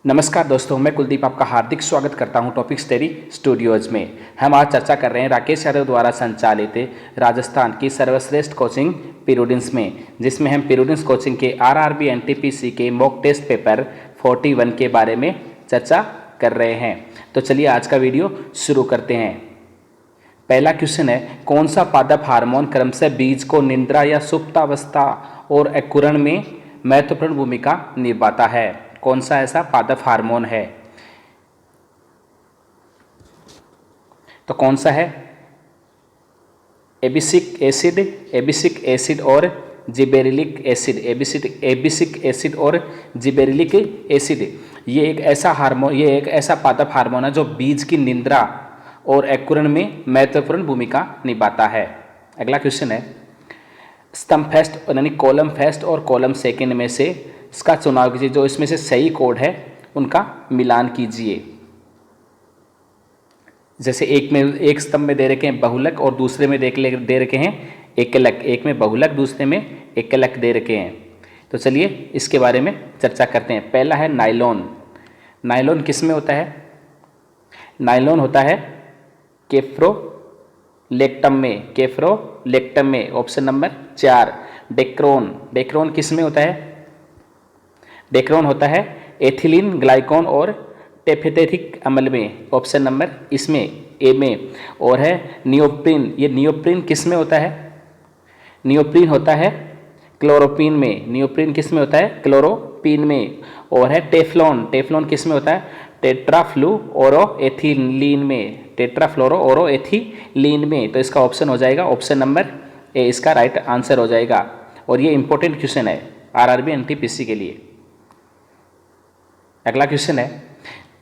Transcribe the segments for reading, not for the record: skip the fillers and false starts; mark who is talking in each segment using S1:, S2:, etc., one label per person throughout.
S1: नमस्कार दोस्तों, मैं कुलदीप आपका हार्दिक स्वागत करता हूं टॉपिक स्टडी स्टूडियोज में। हम आज चर्चा कर रहे हैं राकेश यादव द्वारा संचालित राजस्थान की सर्वश्रेष्ठ कोचिंग प्रूडेंस में, जिसमें हम प्रूडेंस कोचिंग के आरआरबी एनटीपीसी के मॉक टेस्ट पेपर 41 के बारे में चर्चा कर रहे हैं। तो चलिए आज का वीडियो शुरू करते हैं। पहला क्वेश्चन है, कौन सा पादप हार्मोन क्रमशः बीज को निद्रा या सुप्तावस्था और अंकुरण में महत्वपूर्ण भूमिका निभाता है? कौन सा ऐसा पादप हार्मोन है? तो कौन सा है? एबिसिक एसिड और जिबेरिलिक एसिड। एबिसिक एसिड और जिबेरिलिक एसिड ये एक ऐसा पादप हार्मोन है जो बीज की निद्रा और अंकुरण में महत्वपूर्ण भूमिका निभाता है। अगला क्वेश्चन है, स्तंभ फेस्ट यानी कॉलम फेस्ट और कॉलम सेकंड में से इसका चुनाव कीजिए। जो इसमें से सही कोड है उनका मिलान कीजिए। जैसे एक स्तंभ में दे रखे हैं बहुलक और दूसरे में दे रखे हैं एकलक। एक में बहुलक, दूसरे में एकलक दे रखे हैं। तो चलिए इसके बारे में चर्चा करते हैं। पहला है नायलॉन। नायलॉन किस में होता है? नायलॉन होता है केफ्रोलेक्टम में। Option number 4। डेक्रोन किस में होता है? डेक्रोन होता है एथिलीन ग्लाइकोन और टेफेथेरिक अम्ल में। ऑप्शन नंबर इसमें ए में। और है नियोप्रीन। ये नियोप्रीन किस में होता है? नियोप्रीन होता है क्लोरोपीन में। नियोप्रीन किस में होता है? क्लोरोपीन में। और है टेफ्लॉन किस में होता है? टेट्राफ्लूओरोएथिलीन में। तो इसका ऑप्शन हो जाएगा ऑप्शन नंबर ए, इसका राइट आंसर हो जाएगा। और ये इंपॉर्टेंट क्वेश्चन है आरआरबी एनटीपीसी के लिए। अगला क्वेश्चन है,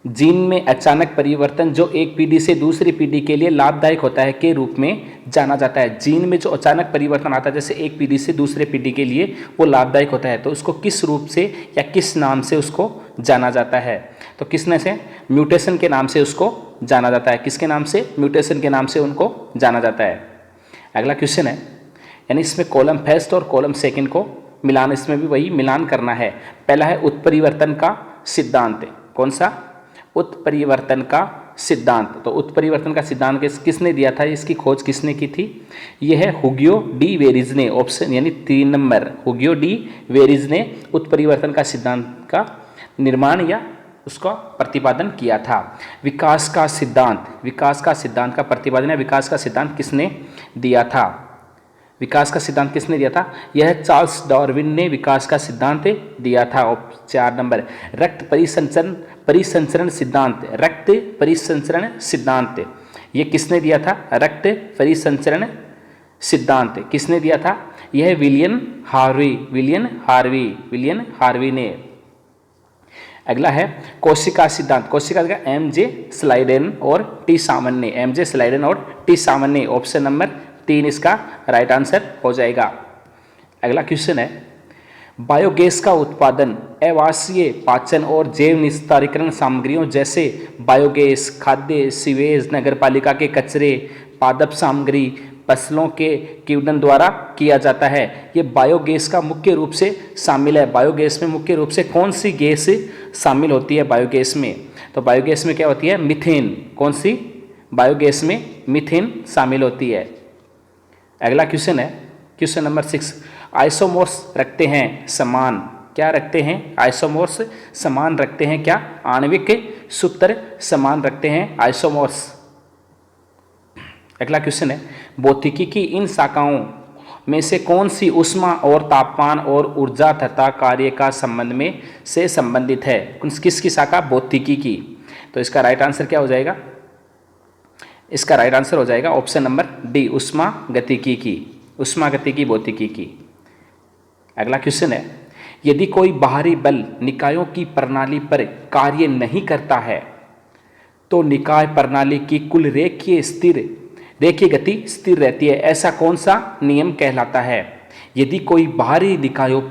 S1: जीन में अचानक परिवर्तन जो एक पीढ़ी से दूसरी पीढ़ी के लिए लाभदायक होता है के रूप में जाना जाता है। जीन में जो अचानक परिवर्तन आता है जैसे एक पीढ़ी से दूसरे पीढ़ी के लिए वो लाभदायक होता है, तो उसको किस रूप से या किस नाम से उसको जाना जाता है? तो किसने से? म्यूटेशन के नाम से उसको जाना जाता है। किसके नाम से? म्यूटेशन के नाम से उनको जाना जाता है। अगला क्वेश्चन है, यानी इसमें कॉलम फर्स्ट और कॉलम सेकेंड को मिलान, इसमें भी वही मिलान करना है। पहला है उत्परिवर्तन का सिद्धांत। कौन सा? उत्परिवर्तन का सिद्धांत। तो उत्परिवर्तन का सिद्धांत किसने दिया था? इसकी खोज किसने की थी? यह है हुगियो डी वेरिज ने। ऑप्शन यानी 3 नंबर, हुगियो डी वेरिज ने उत्परिवर्तन का सिद्धांत का निर्माण या उसका प्रतिपादन किया था। विकास का सिद्धांत का प्रतिपादन या विकास का सिद्धांत किसने दिया था? विकास का सिद्धांत किसने दिया था? यह चार्ल्स डार्विन ने विकास का सिद्धांत दिया था। 4 नंबर, रक्त परिसंचरण सिद्धांत ये किसने दिया था? रक्त परिसंचरण सिद्धांत किसने दिया था? यह विलियम हार्वी ने। अगला है कोशिका सिद्धांत। कोशिका का एमजे स्लाइडेन और टी सामन्ने। ऑप्शन नंबर 3 इसका राइट आंसर हो जाएगा। अगला क्वेश्चन है, बायोगैस का उत्पादन आवासीय पाचन और जैव निस्तारीकरण सामग्रियों जैसे बायोगैस, खाद्य सीवेज, नगरपालिका के कचरे, पादप सामग्री, फसलों के कीड़न द्वारा किया जाता है। ये बायोगैस का मुख्य रूप से शामिल है। बायोगैस में मुख्य रूप से कौन सी गैस शामिल होती है बायोगैस में? तो बायोगैस में क्या होती है? मीथेन। कौन सी? बायोगैस में मीथेन शामिल होती है। अगला क्वेश्चन है क्वेश्चन नंबर 6, आइसोमोर्स रखते हैं समान। क्या रखते हैं? आइसोमोर्स समान रखते हैं क्या? आणविक सूत्र समान रखते हैं आइसोमोर्स। अगला क्वेश्चन है, भौतिकी की इन शाखाओं में से कौन सी ऊष्मा और तापमान और ऊर्जा तथा कार्य का संबंध में से संबंधित है? किसकी शाखा? भौतिकी की। तो इसका राइट आंसर क्या हो जाएगा? इसका राइट आंसर हो जाएगा ऑप्शन नंबर डी, ऊष्मा गतिकी भौतिकी की। अगला क्वेश्चन है, यदि कोई बाहरी बल निकायों की प्रणाली पर कार्य नहीं करता है तो निकाय प्रणाली की कुल रेखीय गति स्थिर रहती है। ऐसा कौन सा नियम कहलाता है? यदि कोई बाहरी निकायों की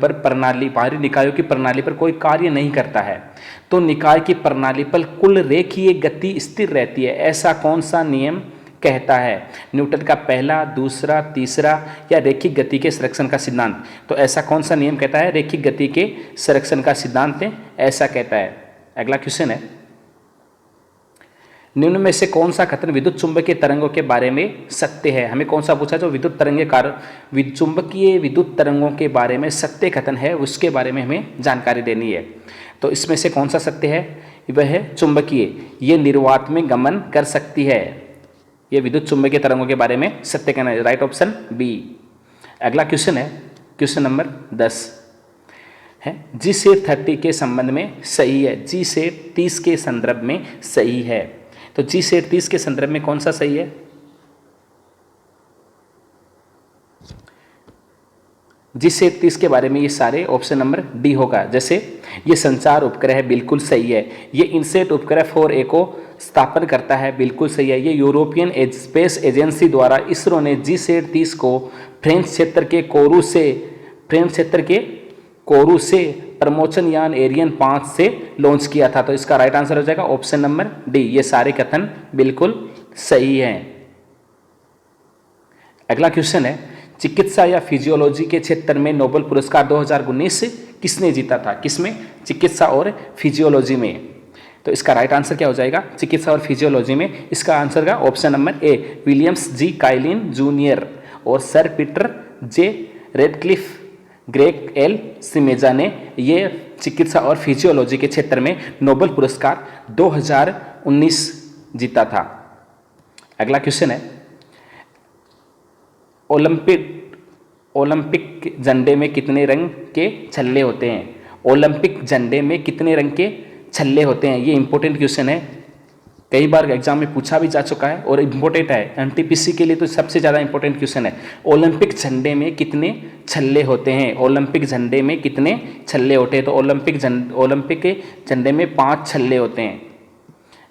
S1: प्रणाली पर कोई कार्य नहीं करता है तो निकाय की प्रणाली पर कुल रेखीय गति स्थिर रहती है। ऐसा कौन सा नियम कहता है? न्यूटन का पहला, दूसरा, तीसरा या रैखिक गति के संरक्षण का सिद्धांत? तो ऐसा कौन सा नियम कहता है? रैखिक गति के संरक्षण का सिद्धांत ऐसा कहता है। अगला क्वेश्चन है, निम्न में से कौन सा कथन विद्युत चुंबकीय तरंगों के बारे में सत्य है? हमें कौन सा पूछा जो चुंबकीय विद्युत तरंगों के बारे में सत्य कथन है, उसके बारे में हमें जानकारी देनी है। तो इसमें से कौन सा सत्य है? वह है चुंबकीय, ये निर्वात में गमन कर सकती है। ये विद्युत चुंबकीय तरंगों के बारे में सत्य कहना है, राइट ऑप्शन बी। अगला क्वेश्चन है क्वेश्चन नंबर 10 है, जी सेट 30 के संबंध में सही है, जी सेट 30 के संदर्भ में सही है। तो जी सेट 30 के संदर्भ में कौन सा सही है? जी सेट 30 के बारे में ये सारे ऑप्शन नंबर डी होगा। जैसे ये संचार उपग्रह बिल्कुल सही है, ये इनसेट उपग्रह 4A को स्थापन करता है, बिल्कुल सही है। ये यूरोपियन स्पेस एजेंसी द्वारा इसरो ने जी सेट 30 को फ्रेंच क्षेत्र के कोरू से प्रमोशन यान एरियन 5 से लॉन्च किया था। तो इसका राइट आंसर हो जाएगा ऑप्शन नंबर डी, ये सारे कथन बिल्कुल सही हैं। अगला क्वेश्चन है, चिकित्सा या फिजियोलॉजी के क्षेत्र में नोबेल पुरस्कार 2019 किसने जीता था? किसमें? चिकित्सा और फिजियोलॉजी में। तो इसका राइट आंसर क्या हो जाएगा? चिकित्सा और फिजियोलॉजी में इसका आंसर का option number A, Williams G Kaelin junior और sir Peter J Ratcliffe Gregg L Semenza ने ये चिकित्सा और फिजियोलॉजी के क्षेत्र में नोबेल पुरस्कार 2019 जीता था। अगला क्वेश्चन है, ओलंपिक झंडे में कितने रंग के छल्ले होते हैं? ओलंपिक झंडे में कितने रंग के छल्ले होते हैं? ये इंपॉर्टेंट क्वेश्चन है, कई बार एग्जाम में पूछा भी जा चुका है और इम्पोर्टेंट है। एनटीपीसी के लिए तो सबसे ज़्यादा इंपॉर्टेंट क्वेश्चन है। ओलंपिक झंडे में कितने छल्ले होते हैं? ओलंपिक झंडे में कितने छल्ले होते हैं? तो ओलंपिक के झंडे में 5 छल्ले होते हैं।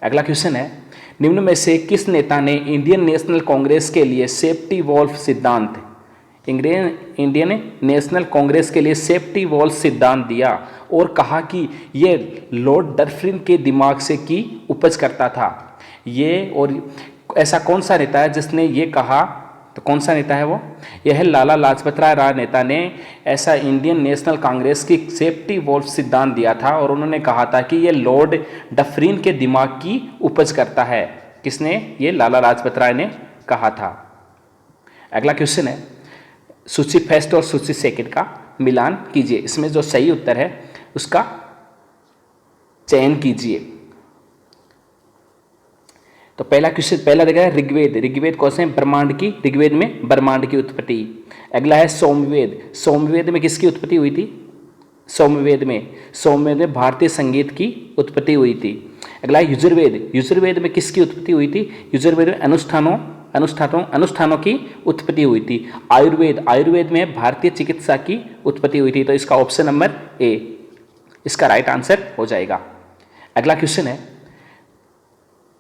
S1: अगला क्वेश्चन है, निम्न में से किस नेता ने इंडियन नेशनल कांग्रेस के लिए सेफ्टी वॉल्व सिद्धांत इंडियन नेशनल कांग्रेस के लिए सेफ्टी वॉल्व सिद्धांत दिया और कहा कि ये लॉर्ड डफरिन के दिमाग से की उपज करता था? ये और ऐसा कौन सा नेता है जिसने ये कहा? तो कौन सा नेता है वो? यह है लाला लाजपत राय नेता ने ऐसा इंडियन नेशनल कांग्रेस की सेफ्टी वॉल्व सिद्धांत दिया था और उन्होंने कहा था कि ये लॉर्ड डफरिन के दिमाग की उपज करता है। किसने? ये लाला लाजपत राय ने कहा था। अगला क्वेश्चन है, सूची फर्स्ट और सूची सेकंड का मिलान कीजिए। इसमें जो सही उत्तर है उसका चयन कीजिए। तो पहला क्वेश्चन, पहला देखा है ऋग्वेद कौन से ब्रह्मांड की? ऋग्वेद में ब्रह्मांड की उत्पत्ति। अगला है सोमवेद में किसकी उत्पत्ति हुई थी? सोमवेद में भारतीय संगीत की उत्पत्ति हुई थी। अगला है यजुर्वेद में किसकी उत्पत्ति हुई थी? यजुर्वेद में अनुष्ठानों की उत्पत्ति हुई थी। आयुर्वेद में भारतीय चिकित्सा की उत्पत्ति हुई थी। तो इसका ऑप्शन नंबर ए इसका राइट आंसर हो जाएगा। अगला क्वेश्चन है,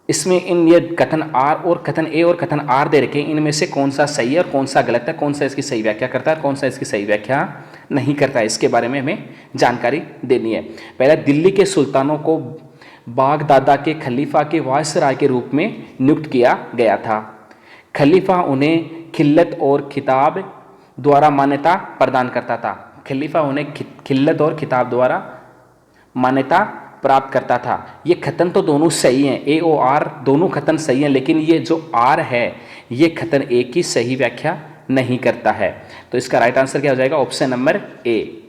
S1: इसमें ये कथन आर और कथन ए और कथन आर दे रखे, इनमें से कौन सा सही है और कौन सा गलत है? कौन सा इसकी सही व्याख्या करता है, कौन सा इसकी सही व्याख्या नहीं करता है? इसके बारे में हमें जानकारी देनी है। पहला, दिल्ली के सुल्तानों को बागदादा के खलीफा के वायसराय के रूप में नियुक्त किया गया था। खलीफा उन्हें खिल्लत और खिताब द्वारा मान्यता प्रदान करता था। खलीफा उन्हें खिल्लत और खिताब द्वारा मान्यता प्राप्त करता था। ये कथन तो दोनों सही हैं, ए और आर दोनों कथन सही हैं, लेकिन ये जो आर है ये कथन ए की सही व्याख्या नहीं करता है। तो इसका राइट आंसर क्या हो जाएगा? ऑप्शन नंबर ए।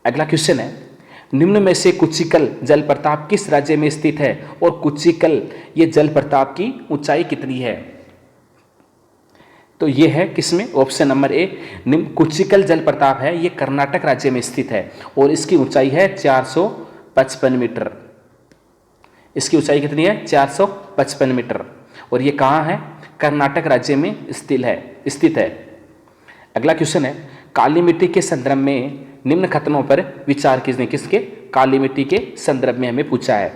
S1: अगला क्वेश्चन है, निम्न में से कुचिकल जलप्रपात किस राज्य में स्थित है और कुचिकल ये जलप्रपात की ऊंचाई कितनी है? तो ये है किसमें? ऑप्शन नंबर ए, कुचिकल जलप्रपात है, ये कर्नाटक राज्य में स्थित है और इसकी ऊंचाई है 455 मीटर। इसकी ऊंचाई कितनी है? 455 मीटर। और ये कहाँ है? कर्नाटक राज्य में स्थित है। अगला क्वेश्चन है, काली मिट्टी के संदर्भ में निम्न कथनों पर विचार कीजिए। किसके? काली मिट्टी के संदर्भ में हमें पूछा है।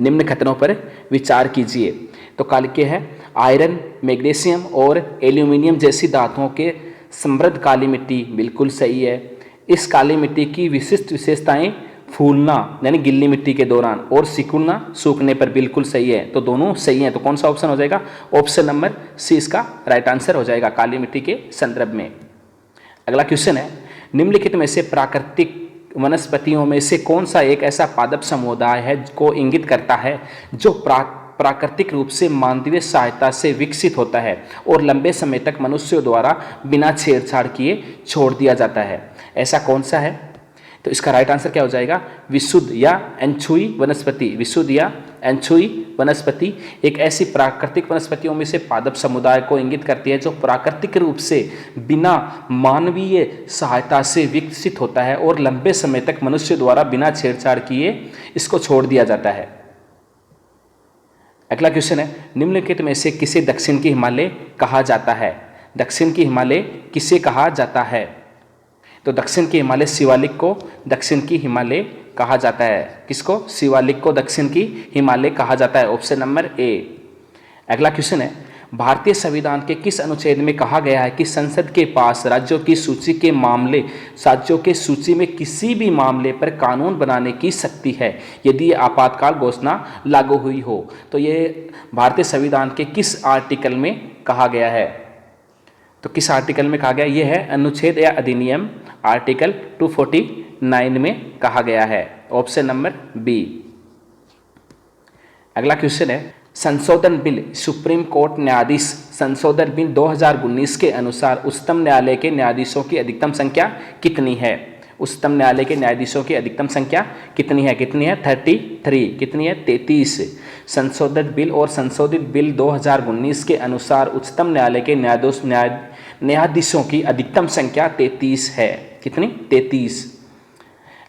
S1: निम्न कथनों पर विचार कीजिए। तो काली के है, आयरन, मैग्नीशियम और एल्यूमिनियम जैसी धातुओं के समृद्ध काली मिट्टी बिल्कुल सही है। इस काली मिट्टी की विशिष्ट विशेषताएं फूलना यानी गिल्ली मिट्टी के दौरान और सिकुड़ना सूखने पर बिल्कुल सही है। तो दोनों सही हैं। तो कौन सा ऑप्शन हो जाएगा? ऑप्शन नंबर सी इसका राइट आंसर हो जाएगा, काली मिट्टी के संदर्भ में। अगला क्वेश्चन है, निम्नलिखित में से प्राकृतिक वनस्पतियों में से कौन सा एक ऐसा पादप समुदाय है को इंगित करता है जो प्राकृतिक रूप से मानवीय सहायता से विकसित होता है और लंबे समय तक मनुष्यों द्वारा बिना छेड़छाड़ किए छोड़ दिया जाता है? ऐसा कौन सा है? तो इसका राइट आंसर क्या हो जाएगा? विशुद्ध या अनछुई वनस्पति। विशुद्ध या अनछुई वनस्पति एक ऐसी प्राकृतिक वनस्पतियों में से पादप समुदाय को इंगित करती है जो प्राकृतिक रूप से बिना मानवीय सहायता से विकसित होता है और लंबे समय तक मनुष्य द्वारा बिना छेड़छाड़ किए इसको छोड़ दिया जाता है। अगला क्वेश्चन है, निम्नलिखित में से किसे दक्षिण की हिमालय कहा जाता है? दक्षिण की हिमालय किसे कहा जाता है? तो दक्षिण की हिमालय शिवालिक को दक्षिण की हिमालय कहा जाता है। किसको? शिवालिक को दक्षिण की हिमालय कहा जाता है। ऑप्शन नंबर ए। अगला क्वेश्चन है, भारतीय संविधान के किस अनुच्छेद में कहा गया है कि संसद के पास राज्यों की सूची में किसी भी मामले पर कानून बनाने की शक्ति है यदि आपातकाल घोषणा लागू हुई हो? तो ये भारतीय संविधान के किस आर्टिकल में कहा गया है? तो किस आर्टिकल में कहा गया? ये है अनुच्छेद या अधिनियम आर्टिकल 249 में कहा गया है। Option number B. अगला क्वेश्चन है, संशोधन बिल सुप्रीम कोर्ट न्यायाधीश संशोधन बिल 2019 के अनुसार उच्चतम न्यायालय के न्यायाधीशों की अधिकतम संख्या कितनी है? उच्चतम न्यायालय के न्यायाधीशों की अधिकतम संख्या कितनी है? 33। कितनी है? 33। संशोधित बिल और संशोधित बिल 2019 के अनुसार उच्चतम न्यायालय के न्यायाधीशों की अधिकतम संख्या 33 है। कितनी? 33।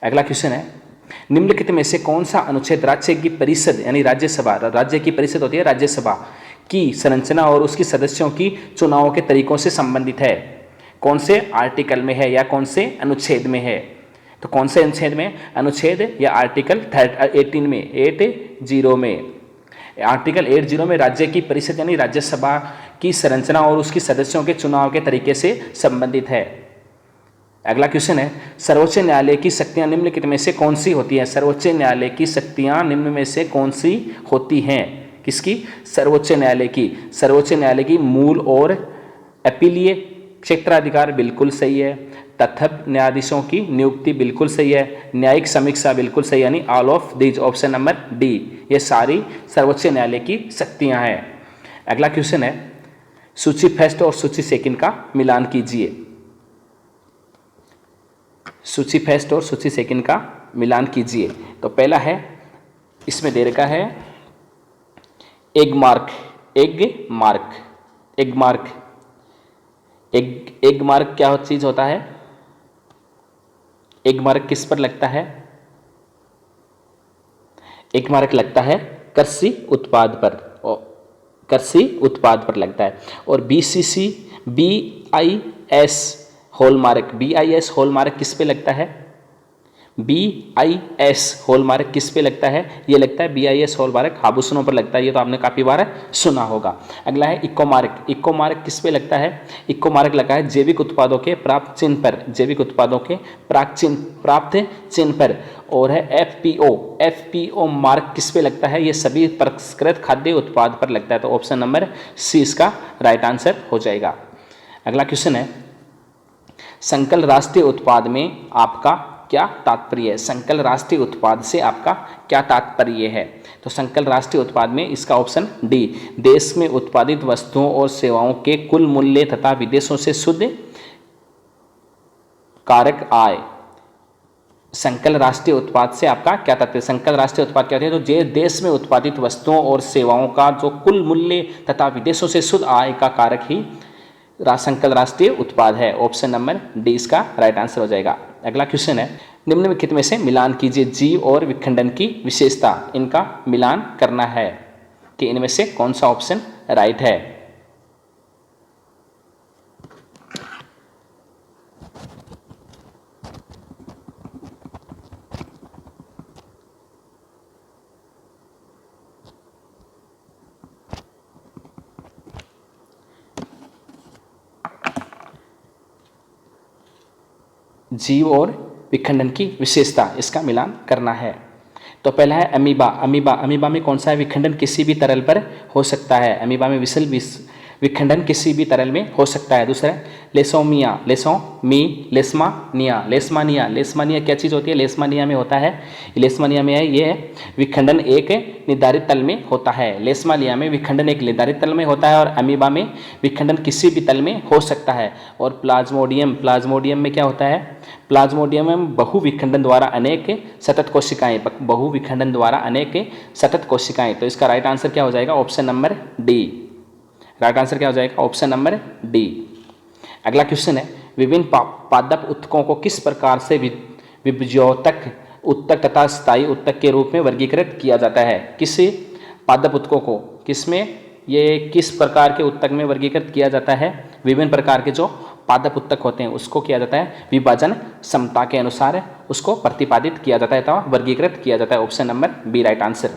S1: अगला क्वेश्चन है, निम्नलिखित में से कौन सा अनुच्छेद राज्य की परिषद यानी राज्यसभा, राज्य की परिषद होती है राज्यसभा की संरचना और उसकी सदस्यों की चुनाव के तरीकों से संबंधित है? कौन से आर्टिकल में है या कौन से अनुच्छेद में है? तो कौन से अनुच्छेद में? अनुच्छेद या आर्टिकल 18 में, 80 में। आर्टिकल 80 में राज्य की परिषद यानी राज्यसभा की संरचना और उसकी सदस्यों के चुनाव के तरीके से संबंधित है। अगला क्वेश्चन है, सर्वोच्च न्यायालय की शक्तियां निम्नलिखित में से कौन सी होती हैं? सर्वोच्च न्यायालय की शक्तियां निम्न में से कौन सी होती हैं? किसकी? सर्वोच्च न्यायालय की। सर्वोच्च न्यायालय की मूल और अपीलीय क्षेत्राधिकार बिल्कुल सही है। तत्व न्यायाधीशों की नियुक्ति बिल्कुल सही है। न्यायिक समीक्षा बिल्कुल सही, यानी all of these. Option number D. ये सारी सर्वोच्च न्यायालय की शक्तियां हैं। अगला क्वेश्चन है, सूची फर्स्ट और सूची सेकंड का मिलान कीजिए। सूची फर्स्ट और सूची सेकंड का मिलान कीजिए। तो पहला है, इसमें दे रखा है एग मार्क। एग मार्क क्या चीज होता है? एग मार्क किस पर लगता है? एग मार्क लगता है कृषि उत्पाद पर, कृषि उत्पाद पर लगता है। और BIS हॉल मार्क किस पे लगता है? BIS हॉल मार्क किस पे लगता है? ये लगता है BIS हॉल मार्क आभूषणों पर लगता है। ये तो आपने काफी बार सुना होगा। अगला है इको मार्क किस पे लगता है? इको मार्क लगा है जैविक उत्पादों के प्राप्त चिन्ह पर। और है FPO मार्क किस पे लगता है? ये सभी परिष्कृत खाद्य उत्पाद पर लगता है। तो ऑप्शन नंबर सी इसका राइट आंसर हो जाएगा। अगला क्वेश्चन है, संकल्प राष्ट्रीय उत्पाद में आपका क्या तात्पर्य है? संकल्प राष्ट्रीय उत्पाद से आपका क्या तात्पर्य है? तो संकल्प राष्ट्रीय उत्पाद में इसका ऑप्शन डी, देश में उत्पादित वस्तुओं और सेवाओं के कुल मूल्य तथा विदेशों से शुद्ध कारक आय। संकल्प राष्ट्रीय उत्पाद से आपका क्या तात्पर्य? संकल्प राष्ट्रीय उत्पाद क्या होते हैं? तो देश में उत्पादित वस्तुओं और सेवाओं का जो कुल मूल्य तथा विदेशों से शुद्ध आय का कारक ही संकल्प राष्ट्रीय उत्पाद है। ऑप्शन नंबर डी इसका राइट आंसर हो जाएगा। अगला क्वेश्चन है, निम्नलिखित में से मिलान कीजिए जीव और विखंडन की विशेषता। इनका मिलान करना है कि इनमें से कौन सा ऑप्शन राइट है। जीव और विखंडन की विशेषता, इसका मिलान करना है। तो पहला है अमीबा में कौन सा है? विखंडन किसी भी तरल पर हो सकता है। अमीबा में विखंडन किसी भी तरल में हो सकता है। दूसरा लेसोमिया, लेसोमी, लेस्मानिया, लेस्मानिया, लेस्मानिया क्या चीज़ होती है? लेस्मानिया में होता है, लेस्मानिया में है ये विखंडन एक निर्धारित तल में होता है। लेस्मानिया में विखंडन एक निर्धारित तल में होता है और अमीबा में विखंडन किसी भी तल में हो सकता है। और प्लाज्मोडियम, प्लाज्मोडियम में क्या होता है? प्लाज्मोडियम में बहु विखंडन द्वारा अनेक सतत कोशिकाएं, बहु विखंडन द्वारा अनेक सतत कोशिकाएं। तो इसका राइट आंसर क्या हो जाएगा? Option number D. Right answer क्या हो जाएगा? Option number D. अगला क्वेश्चन है, विभिन्न पादप उत्तकों को किस प्रकार से विभज्योतक उत्तक तथा स्थायी उत्तक के रूप में वर्गीकृत किया जाता है? किस पादप उत्तकों को किसमें ये किस प्रकार के उत्तक में वर्गीकृत किया जाता है? विभिन्न प्रकार के जो पादप उत्तक होते हैं उसको किया जाता है विभाजन समता के अनुसार उसको प्रतिपादित किया जाता है अथवा वर्गीकृत किया जाता है। Option number B right answer.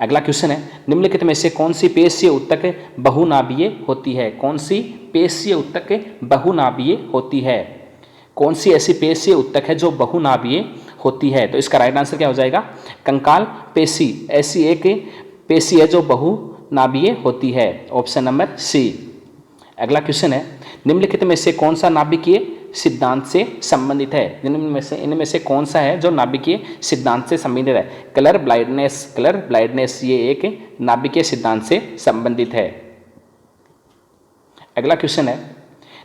S1: अगला क्वेश्चन है, निम्नलिखित में से कौन सी पेशीय उत्तक बहुनाभीय होती है? कौन सी पेशीय उत्तक बहुनाभीय होती है? कौन सी ऐसी पेशीय उत्तक है जो बहुनाभीय होती है? तो इसका राइट आंसर क्या हो जाएगा? कंकाल पेशी ऐसी एक पेशी है जो बहुनाभीय होती है। Option number C. अगला क्वेश्चन है, निम्नलिखित में से कौन सा नाभिकीय सिद्धांत से संबंधित है? इनमें से कौन सा है जो नाभिकीय सिद्धांत से संबंधित है? कलर ब्लाइंडनेस, कलर ब्लाइंडनेस ये एक नाभिकीय सिद्धांत से संबंधित है। अगला क्वेश्चन है,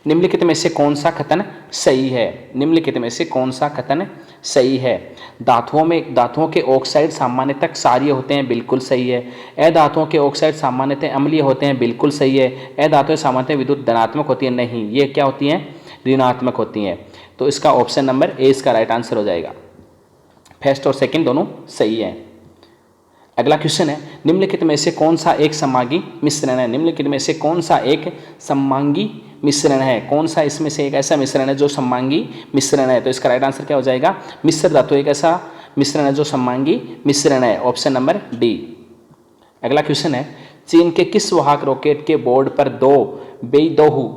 S1: निम्नलिखित में से कौन सा कथन सही है? निम्नलिखित में से कौन सा कथन सही है? धातुओं के ऑक्साइड सामान्यतः क्षारीय होते हैं, बिल्कुल सही है। अधातुओं के ऑक्साइड सामान्यतः अम्लीय होते हैं, बिल्कुल सही है। अधातुएं सामान्यतः विद्युत धनात्मक होती है, नहीं, ये क्या होती हैं? ऋणात्मक होती हैं। तो इसका ऑप्शन नंबर ए इसका राइट आंसर हो जाएगा। फर्स्ट और सेकंड दोनों सही है। अगला क्वेश्चन है, निम्नलिखित में से कौन सा एक समांगी मिश्रण है? निम्नलिखित में से कौन सा एक समांगी मिश्रण है? कौन सा इसमें से एक ऐसा मिश्रण है जो समांगी मिश्रण है? तो इसका राइट आंसर क्या हो जाएगा? मिश्र धातु एक ऐसा मिश्रण है जो समांगी मिश्रण है। Option number D. अगला क्वेश्चन है, चीन के किस वाहक रॉकेट के बोर्ड पर दो बेहिद्रोहु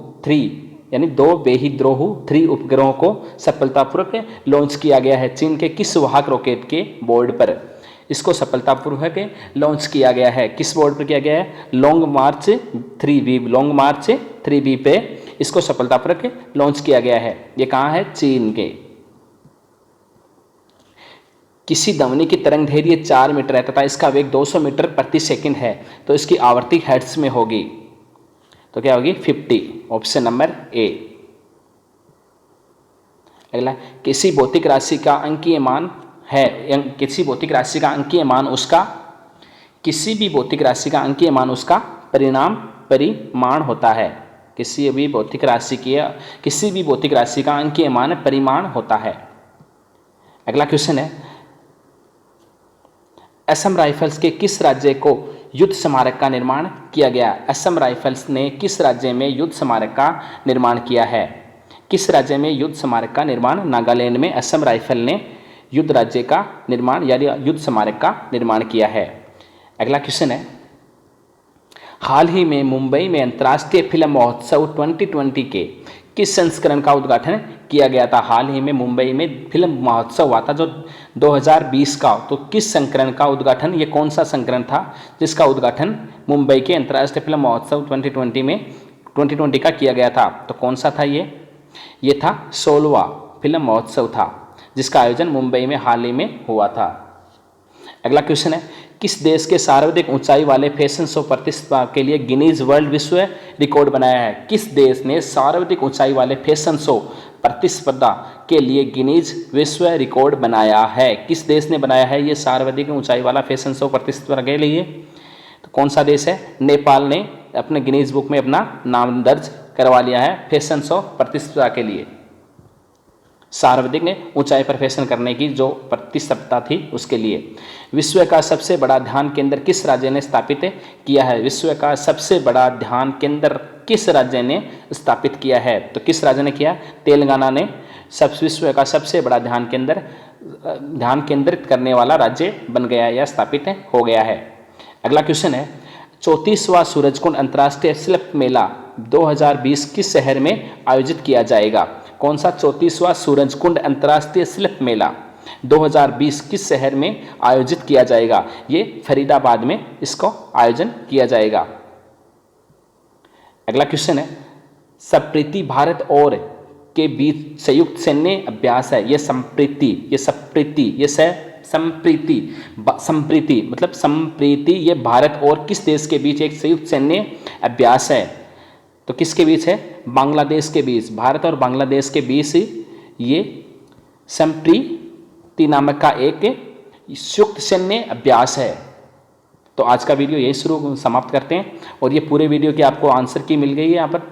S1: 3 उपग्रहों को सफलतापूर्वक लॉन्च किया गया है? चीन के किस वाहक रॉकेट के बोर्ड पर इसको सफलतापूर्वक लॉन्च किया गया है? किस बोर्ड पर किया गया है? लॉन्ग मार्च 3B पे इसको सफलतापूर्वक लॉन्च किया गया है। ये कहाँ है? चीन के। किसी ध्वनि की तरंग दैर्घ्य 4 मीटर है तथा इसका वेग 200 मीटर प्रति सेकंड है, तो इसकी आवृत्ति हर्ट्ज में होगी, तो क्या होगी? 50। ऑप्शन नंबर ए। अगला, किसी भौतिक राशि का अंकीय मान है, किसी भौतिक राशि का अंकीय मान उसका, किसी भी भौतिक राशि का अंकीय मान उसका परिमाण होता है। किसी भी भौतिक राशि का अंकीय मान परिमाण होता है। अगला क्वेश्चन है, असम राइफल्स के किस राज्य को युद्ध स्मारक का निर्माण किया गया? असम राइफल्स ने किस राज्य में युद्ध स्मारक का निर्माण किया है? किस राज्य में युद्ध स्मारक का निर्माण? नागालैंड में असम राइफल ने युद्ध राज्य का निर्माण यानी युद्ध स्मारक का निर्माण किया है। अगला क्वेश्चन है, हाल ही में मुंबई में अंतर्राष्ट्रीय फिल्म महोत्सव 2020 के किस संस्करण का उद्घाटन किया गया था? हाल ही में मुंबई में फिल्म महोत्सव हुआ था जो 2020 का, तो किस संस्करण का उद्घाटन, ये कौन सा संस्करण था जिसका उद्घाटन मुंबई के अंतर्राष्ट्रीय फिल्म महोत्सव 2020 का किया गया था? तो कौन सा था ये था 16वां फिल्म महोत्सव था जिसका आयोजन मुंबई में हाल ही में हुआ था। अगला क्वेश्चन है, किस देश के सर्वाधिक ऊंचाई वाले फैशन शो प्रतिस्पर्धा के लिए गिनीज वर्ल्ड विश्व रिकॉर्ड बनाया है? किस देश ने सर्वाधिक ऊंचाई वाले फैशन शो प्रतिस्पर्धा के लिए गिनीज विश्व रिकॉर्ड बनाया है? किस देश ने बनाया है ये सर्वाधिक ऊंचाई वाला फैशन शो प्रतिस्पर्धा के लिए? तो कौन सा देश है? नेपाल ने अपने गिनीज बुक में अपना नाम दर्ज करवा लिया है फैशन शो प्रतिस्पर्धा के लिए। सर्वाधिक ने ऊंचाई पर फैशन करने की जो प्रतिस्पर्धा थी उसके लिए। विश्व का सबसे बड़ा ध्यान केंद्र किस राज्य ने स्थापित किया है? विश्व का सबसे बड़ा ध्यान केंद्र किस राज्य ने स्थापित किया है? तो किस राज्य ने किया? तेलंगाना ने विश्व का सबसे बड़ा ध्यान केंद्रित करने वाला राज्य बन गया या स्थापित हो गया है। अगला क्वेश्चन है, 34वां सूरजकुंड अंतर्राष्ट्रीय शिल्प मेला 2020 किस शहर में आयोजित किया जाएगा? कौन सा 34वां सूरजकुंड अंतर्राष्ट्रीय शिल्प मेला 2020 किस शहर में आयोजित किया जाएगा? ये फरीदाबाद में इसको आयोजन किया जाएगा। अगला क्वेश्चन है, संप्रीति भारत और के बीच संयुक्त सैन्य अभ्यास है। ये संप्रीति, ये संप्रीति, ये संप्रीति, संप्रीति मतलब संप्रीति, ये भारत और किस देश के बीच एक संयुक्त सैन्य अभ्यास है? तो किसके बीच है? बांग्लादेश के बीच। भारत और बांग्लादेश के बीच ये संप्रीति नामक का एक संयुक्त सैन्य अभ्यास है। तो आज का वीडियो यही समाप्त करते हैं, और ये पूरे वीडियो की आपको आंसर की मिल गई है यहाँ पर।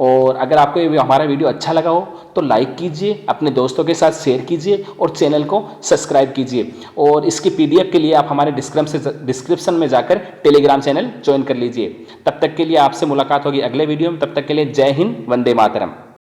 S1: और अगर आपको ये हमारा वीडियो अच्छा लगा हो तो लाइक कीजिए, अपने दोस्तों के साथ शेयर कीजिए और चैनल को सब्सक्राइब कीजिए। और इसकी PDF के लिए आप हमारे डिस्क्रिप्शन में जाकर टेलीग्राम चैनल ज्वाइन कर लीजिए। तब तक के लिए आपसे मुलाकात होगी अगले वीडियो में। तब तक के लिए जय हिंद, वंदे मातरम।